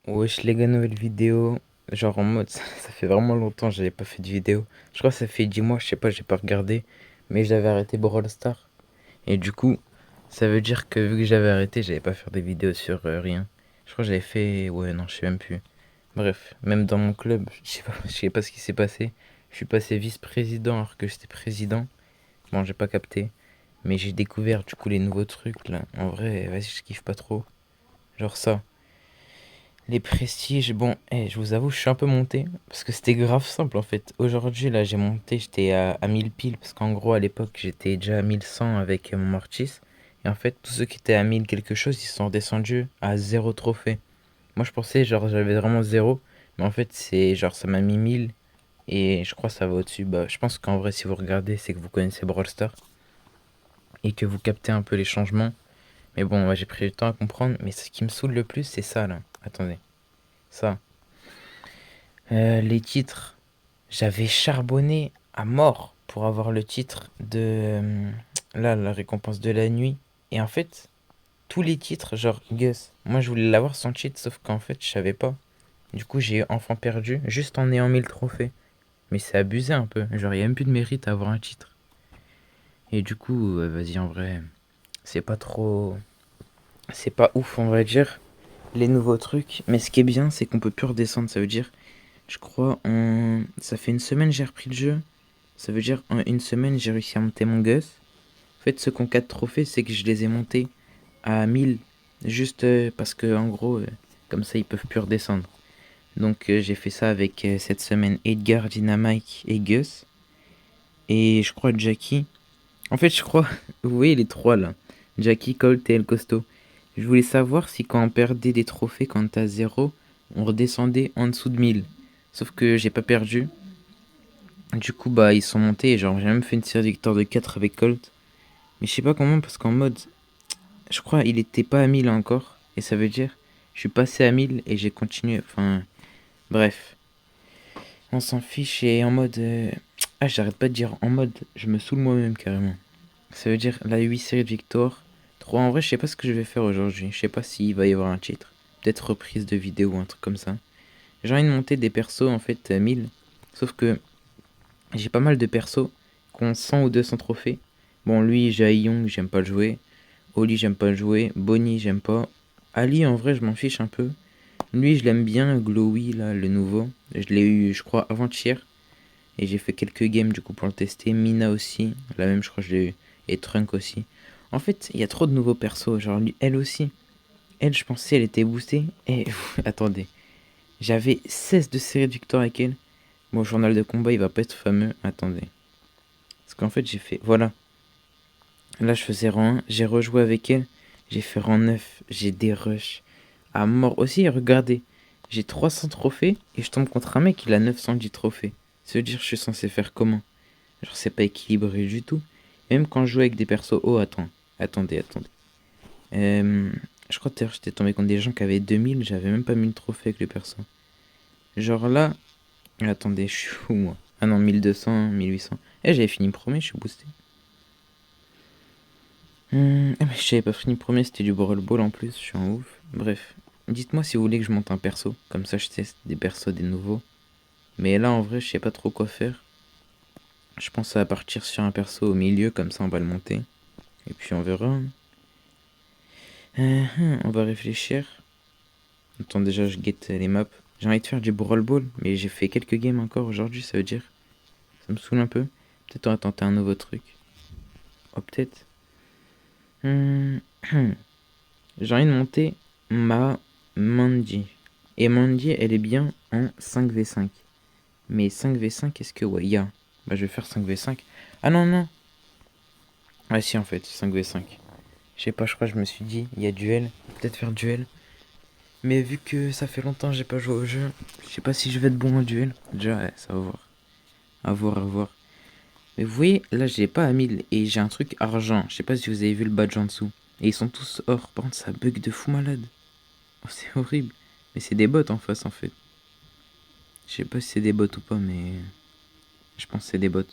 Wesh les gars, nouvelle vidéo. Genre en mode, ça fait vraiment longtemps que j'avais pas fait de vidéo. Je crois que ça fait 10 mois, je sais pas, j'ai pas regardé. Mais j'avais arrêté Brawl Stars. Et du coup, ça veut dire que vu que j'avais arrêté, j'avais pas faire des vidéos sur rien. Je crois que j'avais fait. Ouais, non, je sais même plus. Bref, même dans mon club, je sais pas ce qui s'est passé. Je suis passé vice-président alors que j'étais président. Bon, j'ai pas capté. Mais j'ai découvert du coup les nouveaux trucs là. En vrai, vas-y, je kiffe pas trop. Genre ça. Les prestiges, bon, je vous avoue, je suis un peu monté parce que c'était grave simple en fait. Aujourd'hui, là, j'ai monté, j'étais à 1000 piles parce qu'en gros, à l'époque, j'étais déjà à 1100 avec mon Mortis. Et en fait, tous ceux qui étaient à 1000 quelque chose, ils sont descendus à zéro trophée. Moi, je pensais, genre, j'avais vraiment zéro, mais en fait, c'est genre, ça m'a mis 1000 et je crois que ça va au-dessus. Bah, je pense qu'en vrai, si vous regardez, c'est que vous connaissez Brawl Stars et que vous captez un peu les changements. Mais bon, ouais, j'ai pris le temps à comprendre, mais ce qui me saoule le plus, c'est ça là. Attendez, ça. Les titres. J'avais charbonné à mort pour avoir le titre de là, la récompense de la nuit. Et en fait, tous les titres, genre Gus, moi je voulais l'avoir sans cheat, sauf qu'en fait, je savais pas. Du coup, j'ai enfin perdu juste en ayant mis le trophée. Mais c'est abusé un peu. Genre, il y a même plus de mérite à avoir un titre. Et du coup, vas-y, en vrai, c'est pas trop. C'est pas ouf, on va dire, les nouveaux trucs. Mais ce qui est bien, c'est qu'on peut plus redescendre. Ça veut dire, je crois, ça fait une semaine que j'ai repris le jeu. Ça veut dire en une semaine, j'ai réussi à monter mon Gus. En fait, ceux qui ont 4 trophées, c'est que je les ai montés à 1000. Juste parce que, en gros, comme ça, ils peuvent plus redescendre. Donc, j'ai fait ça avec cette semaine Edgar, Dynamite et Gus. Et je crois Jackie. En fait, je crois. Vous voyez les trois là: Jackie, Colt et El Costo. Je voulais savoir si quand on perdait des trophées, quand t'as zéro, on redescendait en dessous de 1000. Sauf que j'ai pas perdu. Du coup, bah, ils sont montés. Et genre, j'ai même fait une série de victoires de 4 avec Colt. Mais je sais pas comment, parce qu'en mode, je crois il était pas à 1000 encore. Et ça veut dire, je suis passé à 1000 et j'ai continué. Enfin, bref. On s'en fiche et en mode. Ah, j'arrête pas de dire en mode, je me saoule moi-même carrément. Ça veut dire la 8 séries de victoires. 3 en vrai, je sais pas ce que je vais faire aujourd'hui. Je sais pas s'il va y avoir un titre. Peut-être reprise de vidéo ou un truc comme ça. J'ai envie de monter des persos en fait 1000. Sauf que j'ai pas mal de persos qui ont 100 ou 200 trophées. Bon, lui, j'ai Young, j'aime pas le jouer. Oli, j'aime pas le jouer. Bonnie, j'aime pas. Ali, en vrai, je m'en fiche un peu. Lui, je l'aime bien. Glowy, là, le nouveau. Je l'ai eu, je crois, avant-hier. Et j'ai fait quelques games, du coup, pour le tester. Mina aussi. La même, je crois, je l'ai eu. Et Trunk aussi. En fait, il y a trop de nouveaux persos. Genre, lui, elle aussi. Elle, je pensais, elle était boostée. Et, attendez. J'avais 16 de série de victoires avec elle. Mon journal de combat, il va pas être fameux. Attendez. Parce qu'en fait, j'ai fait. Voilà. Là, je faisais rang 1. J'ai rejoué avec elle. J'ai fait rang 9. J'ai des rushs à mort aussi. Regardez, j'ai 300 trophées et je tombe contre un mec, il a 910 trophées. Ça veut dire que je suis censé faire comment? Genre, c'est pas équilibré du tout. Même quand je joue avec des persos. Oh, attends. Attendez. Euh, je crois que j'étais tombé contre des gens qui avaient 2000. J'avais même pas mis le trophée avec les persos. Genre là. Attendez, je suis fou moi. Ah non, 1200, 1800. Eh, j'avais fini premier, je suis boosté. Mais j'avais pas fini premier, c'était du Brawl Ball en plus, je suis en ouf. Bref, dites-moi si vous voulez que je monte un perso, comme ça je teste des persos, des nouveaux. Mais là en vrai, je sais pas trop quoi faire. Je pense à partir sur un perso au milieu, comme ça on va le monter. Et puis on verra, hein. On va réfléchir. Attends, déjà je guette les maps. J'ai envie de faire du Brawl Ball, mais j'ai fait quelques games encore aujourd'hui, ça veut dire. Ça me saoule un peu. Peut-être on va tenter un nouveau truc. Oh, peut-être. Hum, J'ai envie de monter ma Mandy. Et Mandy, elle est bien en 5v5. Mais 5v5, est-ce que... Ouais, y'a. Bah, je vais faire 5v5. Ah non, non. Ah si, en fait, 5v5. Je sais pas, je crois que je me suis dit, il y a duel. Peut-être faire duel. Mais vu que ça fait longtemps que j'ai pas joué au jeu, je sais pas si je vais être bon en duel. Déjà, ouais, ça va voir. À voir, à voir. Mais vous voyez, là, j'ai pas à 1000 et j'ai un truc argent. Je sais pas si vous avez vu le badge en dessous. Et ils sont tous or. Par contre, ça bug de fou malade. Oh, c'est horrible. Mais c'est des bots en face, en fait. Je sais pas si c'est des bots ou pas, mais je pense que c'est des bots.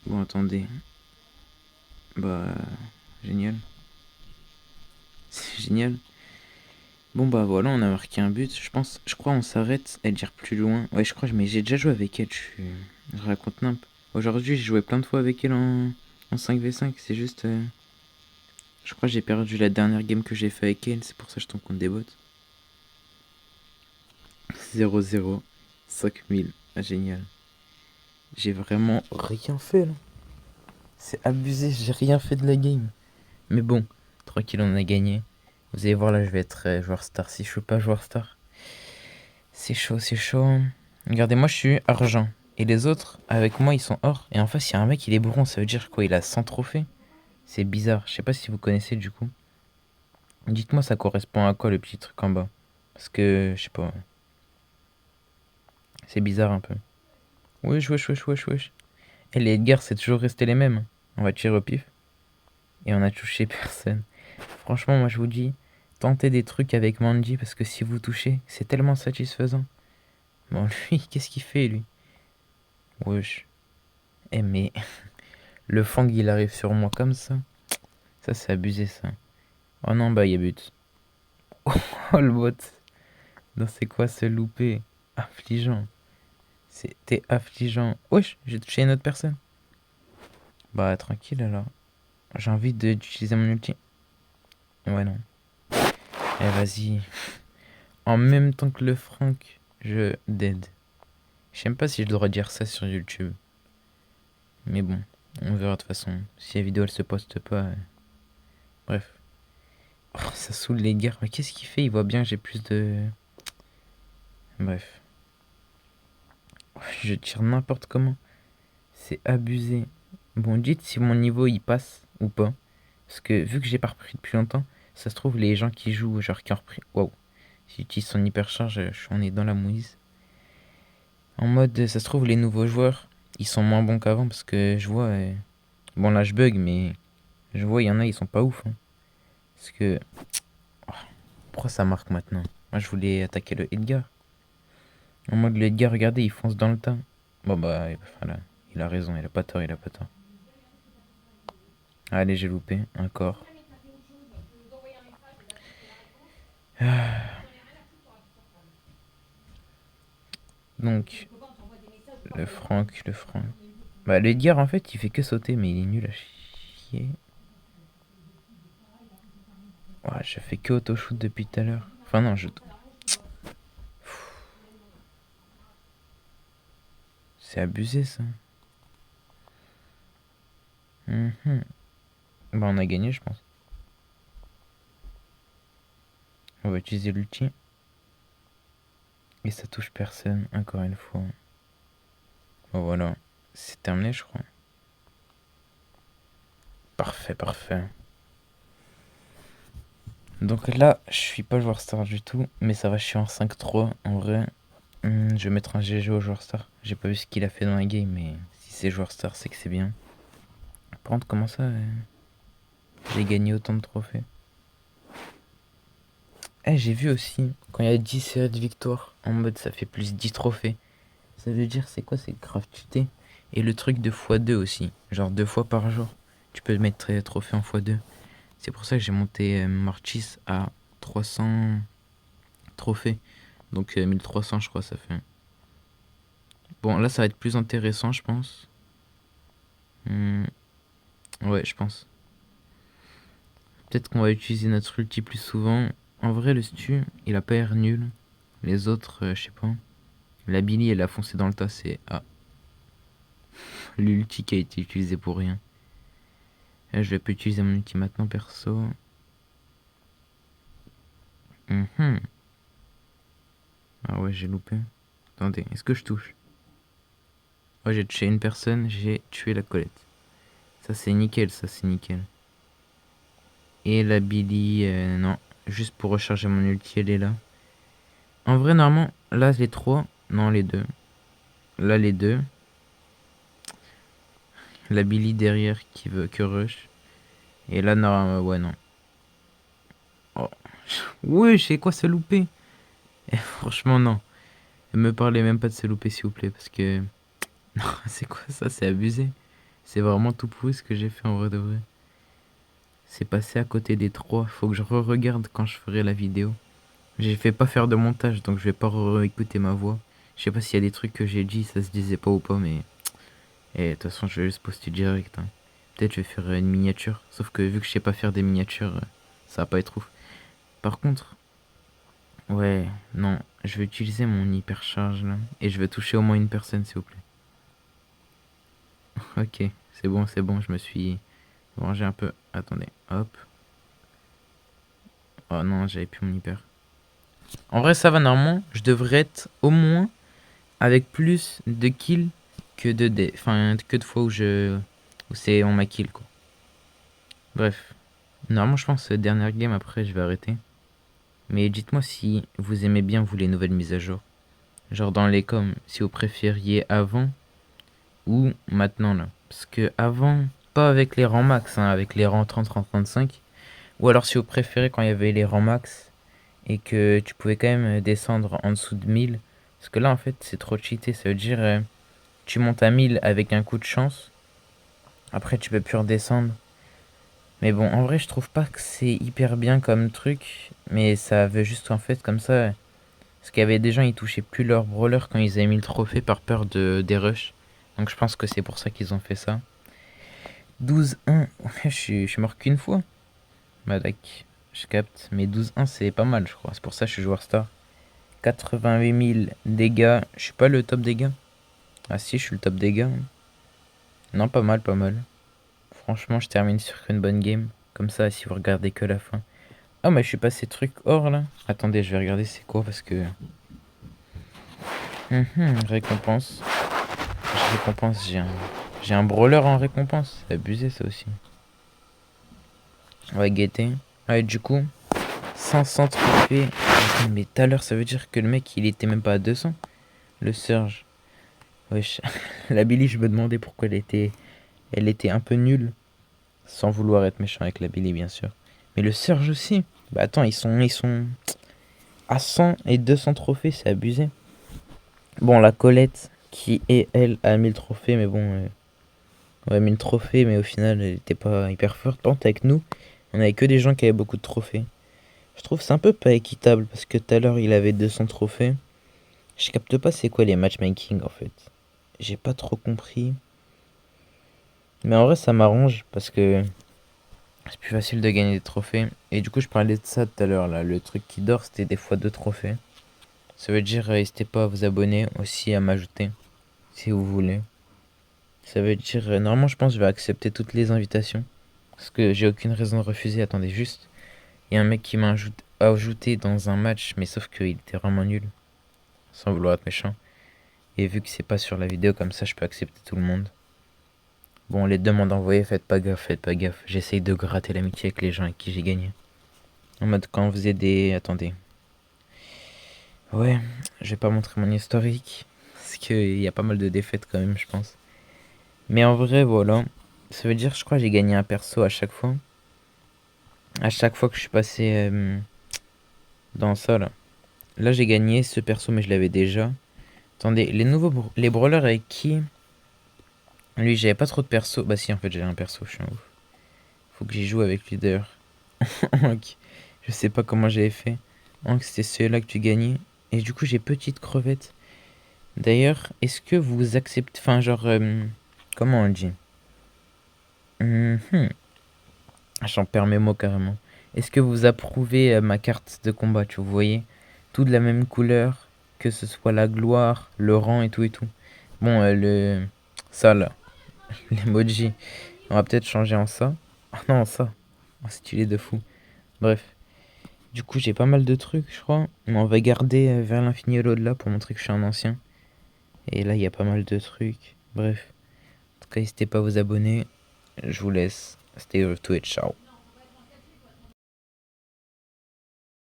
Bon, attendez. Bah, génial. C'est génial. Bon bah voilà, on a marqué un but. Je crois on s'arrête. Elle gère plus loin. Ouais, je crois, mais j'ai déjà joué avec elle. Je raconte nimp. Aujourd'hui, j'ai joué plein de fois avec elle en 5v5. C'est juste. Je crois que j'ai perdu la dernière game que j'ai fait avec elle. C'est pour ça que je tombe contre des bots. 0-0. 5000. Ah, génial. J'ai vraiment rien fait là. C'est abusé, j'ai rien fait de la game. Mais bon, tranquille, on a gagné. Vous allez voir là, je vais être joueur star. Si je suis pas joueur star, c'est chaud, c'est chaud. Regardez, moi je suis argent. Et les autres, avec moi, ils sont or. Et en face, il y a un mec, il est bronze. Ça veut dire quoi? Il a 100 trophées? C'est bizarre. Je sais pas si vous connaissez du coup. Dites-moi, ça correspond à quoi le petit truc en bas? Parce que, je sais pas. C'est bizarre un peu. Wesh, wesh, wesh, wesh, wesh. Et les Edgar, c'est toujours resté les mêmes. On va tirer au pif. Et on a touché personne. Franchement, moi je vous dis, tentez des trucs avec Manji parce que si vous touchez, c'est tellement satisfaisant. Bon, lui, qu'est-ce qu'il fait lui? Wesh. Eh, mais le Fang il arrive sur moi comme ça. Ça, c'est abusé ça. Oh non, bah, il y a but. Oh le bot. Non, c'est quoi ce loupé? Affligeant. C'était affligeant. Wesh, j'ai touché une autre personne. Bah, tranquille alors. J'ai envie d'utiliser mon ulti. Ouais, non. Eh, vas-y. En même temps que le Franck, je dead. Je sais même pas si je dois dire ça sur YouTube. Mais bon, on verra de toute façon. Si la vidéo elle se poste pas. Bref. Oh, ça saoule les gars. Mais qu'est-ce qu'il fait? Il voit bien que j'ai plus de. Bref. Je tire n'importe comment. C'est abusé. Bon, dites si mon niveau il passe ou pas. Parce que vu que j'ai pas repris depuis longtemps, ça se trouve les gens qui jouent, genre qui ont repris. Waouh. Si j'utilise son hypercharge, on est dans la mouise. En mode, ça se trouve les nouveaux joueurs, ils sont moins bons qu'avant parce que je vois. Bon là je bug, mais je vois il y en a ils sont pas ouf. Hein. Parce que pourquoi ça marque maintenant? Moi je voulais attaquer le Edgar. En mode le Edgar, regardez, il fonce dans le tas. Bon bah voilà, il a raison, il a pas tort, il a pas tort. Allez, j'ai loupé, encore. Donc, le Franck. Bah le Edgar en fait il fait que sauter, mais il est nul à chier. Ouais, je fais que auto-shoot depuis tout à l'heure. Enfin non, c'est abusé ça. Mhm. Bah on a gagné je pense. On va utiliser l'ulti. Et ça touche personne, encore une fois. Bon voilà, c'est terminé je crois. Parfait, parfait. Donc là, je suis pas joueur star du tout, mais ça va, je suis en 5-3 en vrai. Je vais mettre un GG au joueur star. J'ai pas vu ce qu'il a fait dans la game, mais si c'est joueur star, c'est que c'est bien. Par contre, comment ça j'ai gagné autant de trophées? Eh, j'ai vu aussi, quand il y a 10 séries de victoires, en mode ça fait plus 10 trophées. Ça veut dire, c'est quoi? C'est grave cheaté. Et le truc de x2 aussi, genre 2 fois par jour. Tu peux mettre tes trophées en x2. C'est pour ça que j'ai monté Marchis à 300 trophées. Donc 1300 je crois ça fait. Bon là ça va être plus intéressant je pense. Hmm, ouais je pense. Peut-être qu'on va utiliser notre ulti plus souvent. En vrai le stu il a pas l'air nul. Les autres je sais pas. La Billy elle a foncé dans le tas c'est... Ah. L'ulti qui a été utilisé pour rien. Là, je vais pas utiliser mon ulti maintenant perso. Mhm. Ah ouais j'ai loupé. Attendez, est-ce que je touche? Ouais j'ai tué une personne, j'ai tué la Colette. Ça c'est nickel, ça c'est nickel. Et la Billy, non. Juste pour recharger mon ulti, elle est là. En vrai, normalement, là, les trois. Non, les deux. Là, les deux. La Billy derrière qui veut que rush. Et là, non, ouais, non. Oh. Ouais, je sais quoi, se louper. Eh, franchement, non. Me parlez même pas de se louper, s'il vous plaît. Parce que. Non, c'est quoi ça? C'est abusé. C'est vraiment tout pourri ce que j'ai fait en vrai de vrai. C'est passé à côté des trois. Faut que je re-regarde quand je ferai la vidéo. J'ai fait pas faire de montage, donc je vais pas écouter ma voix. Je sais pas s'il y a des trucs que j'ai dit, ça se disait pas ou pas, mais... Et de toute façon, je vais juste poster direct, hein. Peut-être je vais faire une miniature. Sauf que vu que je sais pas faire des miniatures, ça va pas être ouf. Par contre... Ouais, non, je vais utiliser mon hypercharge là. Et je vais toucher au moins une personne, s'il vous plaît. Ok, c'est bon, je me suis vengé un peu. Attendez, hop. Oh non, j'avais plus mon hyper. En vrai, ça va, normalement, je devrais être au moins avec plus de kills que enfin, que de fois où où c'est on m'a kill, quoi. Bref. Normalement, je pense que dernière game, après, je vais arrêter. Mais dites-moi si vous aimez bien, vous, les nouvelles mises à jour. Genre dans les coms, si vous préfériez avant ou maintenant, là. Parce que avant, pas avec les rangs max, hein, avec les rangs 30, 30, 35. Ou alors si vous préférez quand il y avait les rangs max et que tu pouvais quand même descendre en dessous de 1000. Parce que là, en fait, c'est trop cheaté. Ça veut dire, tu montes à 1000 avec un coup de chance. Après, tu peux plus redescendre. Mais bon, en vrai, je trouve pas que c'est hyper bien comme truc. Mais ça veut juste, en fait, comme ça. Parce qu'il y avait des gens, ils touchaient plus leur brawler quand ils avaient mis le trophée par peur des rushs. Donc je pense que c'est pour ça qu'ils ont fait ça. 12-1. Je suis mort qu'une fois. Madak. Je capte. Mais 12-1, c'est pas mal, je crois. C'est pour ça que je suis joueur star. 88 000 dégâts. Je suis pas le top dégâts. Ah si, je suis le top dégâts. Non, pas mal, pas mal. Franchement, je termine sur une bonne game. Comme ça, si vous regardez que la fin. Ah, mais je suis passé truc or là. Attendez, je vais regarder c'est quoi parce que... récompense. Récompense, j'ai un brawler en récompense. C'est abusé ça aussi. Ouais, guetter. Ouais, du coup, 500 trophées. Mais tout à l'heure, ça veut dire que le mec, il était même pas à 200. Le Surge. Wesh. La Billy, je me demandais pourquoi elle était un peu nulle. Sans vouloir être méchant avec la Billy, bien sûr. Mais le Surge aussi. Bah attends, ils sont à 100 et 200 trophées, c'est abusé. Bon, la Colette, qui est, elle, à 1000 trophées, mais bon... ouais, 1000 trophées, mais au final, elle était pas hyper forte. Par contre, avec nous, on avait que des gens qui avaient beaucoup de trophées. Je trouve que c'est un peu pas équitable, parce que tout à l'heure, il avait 200 trophées. Je capte pas c'est quoi les matchmaking, en fait. J'ai pas trop compris. Mais en vrai, ça m'arrange, parce que c'est plus facile de gagner des trophées. Et du coup, je parlais de ça tout à l'heure, là. Le truc qui dort, c'était des fois 2 trophées. Ça veut dire, n'hésitez pas à vous abonner, aussi à m'ajouter, si vous voulez. Ça veut dire, normalement, je pense que je vais accepter toutes les invitations. Parce que j'ai aucune raison de refuser. Attendez, juste. Il y a un mec qui m'a ajouté dans un match, mais sauf qu'il était vraiment nul. Sans vouloir être méchant. Et vu que c'est pas sur la vidéo, comme ça, je peux accepter tout le monde. Bon, les demandes envoyées, faites pas gaffe, faites pas gaffe. J'essaye de gratter l'amitié avec les gens avec qui j'ai gagné. En mode, quand on faisait des... Attendez. Ouais, je vais pas montrer mon historique. Parce qu'il y a pas mal de défaites quand même, je pense. Mais en vrai, voilà. Ça veut dire, je crois, j'ai gagné un perso à chaque fois. À chaque fois que je suis passé dans ça, là. Là, j'ai gagné ce perso, mais je l'avais déjà. Attendez, les brawlers avec qui? Lui, j'avais pas trop de perso. Bah si, en fait, j'avais un perso, je suis un ouf. Faut que j'y joue avec lui, d'ailleurs. Ok. Je sais pas comment j'avais fait. C'était celui-là que tu gagnais. Et du coup, j'ai petite crevette. D'ailleurs, est-ce que vous acceptez... Enfin, genre... comment on dit? J'en perds mes mots carrément. Est-ce que vous approuvez ma carte de combat, tu vous voyez? Tout de la même couleur, que ce soit la gloire, le rang et tout et tout. Bon, ça là, l'emoji, on va peut-être changer en ça. Ah non, ça. Oh, stylé de fou. Bref. Du coup, j'ai pas mal de trucs, je crois. Mais on va garder vers l'infini et l'au-delà pour montrer que je suis un ancien. Et là, il y a pas mal de trucs. Bref. En tout cas, n'hésitez pas à vous abonner. Je vous laisse. Stay with Twitch. Ciao.